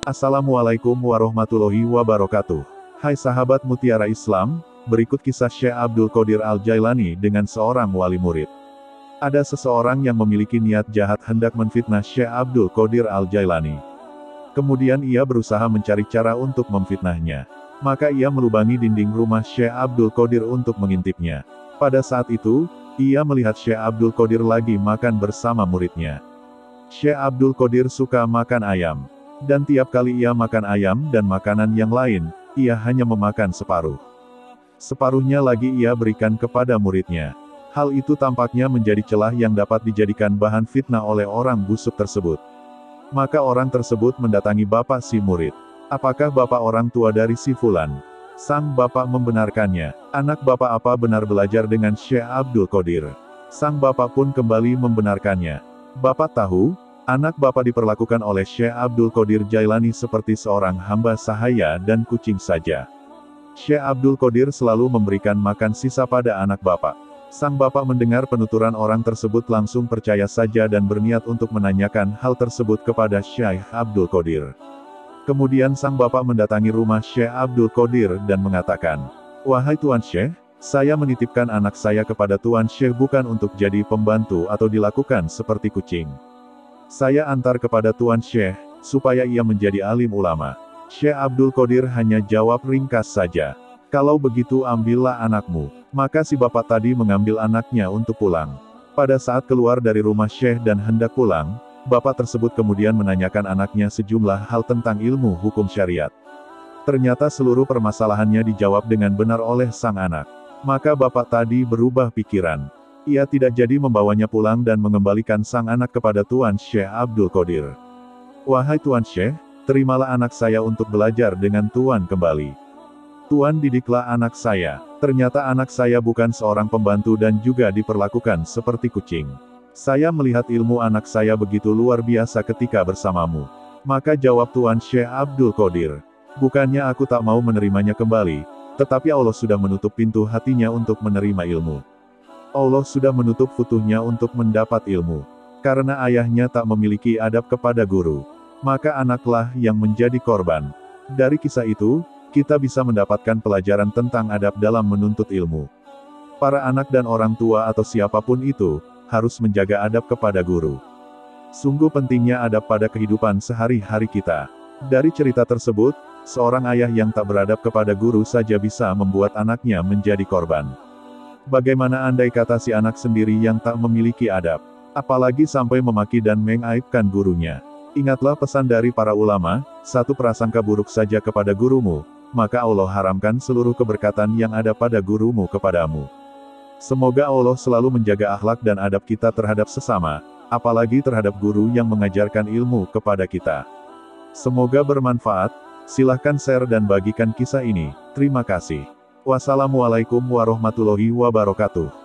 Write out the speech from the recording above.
Assalamualaikum warahmatullahi wabarakatuh. Hai sahabat Mutiara Islam, berikut kisah Syekh Abdul Qadir Al-Jailani dengan seorang wali murid. Ada seseorang yang memiliki niat jahat hendak menfitnah Syekh Abdul Qadir Al-Jailani. Kemudian ia berusaha mencari cara untuk memfitnahnya. Maka ia melubangi dinding rumah Syekh Abdul Qadir untuk mengintipnya. Pada saat itu, ia melihat Syekh Abdul Qadir lagi makan bersama muridnya. Syekh Abdul Qadir suka makan ayam. Dan tiap kali ia makan ayam dan makanan yang lain, ia hanya memakan separuh. Separuhnya lagi ia berikan kepada muridnya. Hal itu tampaknya menjadi celah yang dapat dijadikan bahan fitnah oleh orang busuk tersebut. Maka orang tersebut mendatangi bapak si murid. Apakah bapak orang tua dari si Fulan? Sang bapak membenarkannya. Anak bapak apa benar belajar dengan Syekh Abdul Qadir? Sang bapak pun kembali membenarkannya. Bapak tahu, anak bapak diperlakukan oleh Syekh Abdul Qadir Jailani seperti seorang hamba sahaya dan kucing saja. Syekh Abdul Qadir selalu memberikan makan sisa pada anak bapak. Sang bapak mendengar penuturan orang tersebut langsung percaya saja dan berniat untuk menanyakan hal tersebut kepada Syekh Abdul Qadir. Kemudian sang bapak mendatangi rumah Syekh Abdul Qadir dan mengatakan, "Wahai Tuan Syekh, saya menitipkan anak saya kepada Tuan Syekh bukan untuk jadi pembantu atau dilakukan seperti kucing. Saya antar kepada Tuan Syekh, supaya ia menjadi alim ulama." Syekh Abdul Qadir hanya jawab ringkas saja, "Kalau begitu ambillah anakmu." Maka si bapak tadi mengambil anaknya untuk pulang. Pada saat keluar dari rumah Syekh dan hendak pulang, bapak tersebut kemudian menanyakan anaknya sejumlah hal tentang ilmu hukum syariat. Ternyata seluruh permasalahannya dijawab dengan benar oleh sang anak. Maka bapak tadi berubah pikiran. Ia tidak jadi membawanya pulang dan mengembalikan sang anak kepada Tuan Syekh Abdul Qadir. "Wahai Tuan Syekh, terimalah anak saya untuk belajar dengan Tuan kembali. Tuan didiklah anak saya. Ternyata anak saya bukan seorang pembantu dan juga diperlakukan seperti kucing. Saya melihat ilmu anak saya begitu luar biasa ketika bersamamu." Maka jawab Tuan Syekh Abdul Qadir, "Bukannya aku tak mau menerimanya kembali, tetapi Allah sudah menutup pintu hatinya untuk menerima ilmu. Allah sudah menutup futuhnya untuk mendapat ilmu. Karena ayahnya tak memiliki adab kepada guru, maka anaklah yang menjadi korban." Dari kisah itu, kita bisa mendapatkan pelajaran tentang adab dalam menuntut ilmu. Para anak dan orang tua atau siapapun itu, harus menjaga adab kepada guru. Sungguh pentingnya adab pada kehidupan sehari-hari kita. Dari cerita tersebut, seorang ayah yang tak beradab kepada guru saja bisa membuat anaknya menjadi korban. Bagaimana andai kata si anak sendiri yang tak memiliki adab, apalagi sampai memaki dan mengaibkan gurunya. Ingatlah pesan dari para ulama, satu prasangka buruk saja kepada gurumu, maka Allah haramkan seluruh keberkatan yang ada pada gurumu kepadamu. Semoga Allah selalu menjaga akhlak dan adab kita terhadap sesama, apalagi terhadap guru yang mengajarkan ilmu kepada kita. Semoga bermanfaat. Silahkan share dan bagikan kisah ini. Terima kasih. Wassalamualaikum warahmatullahi wabarakatuh.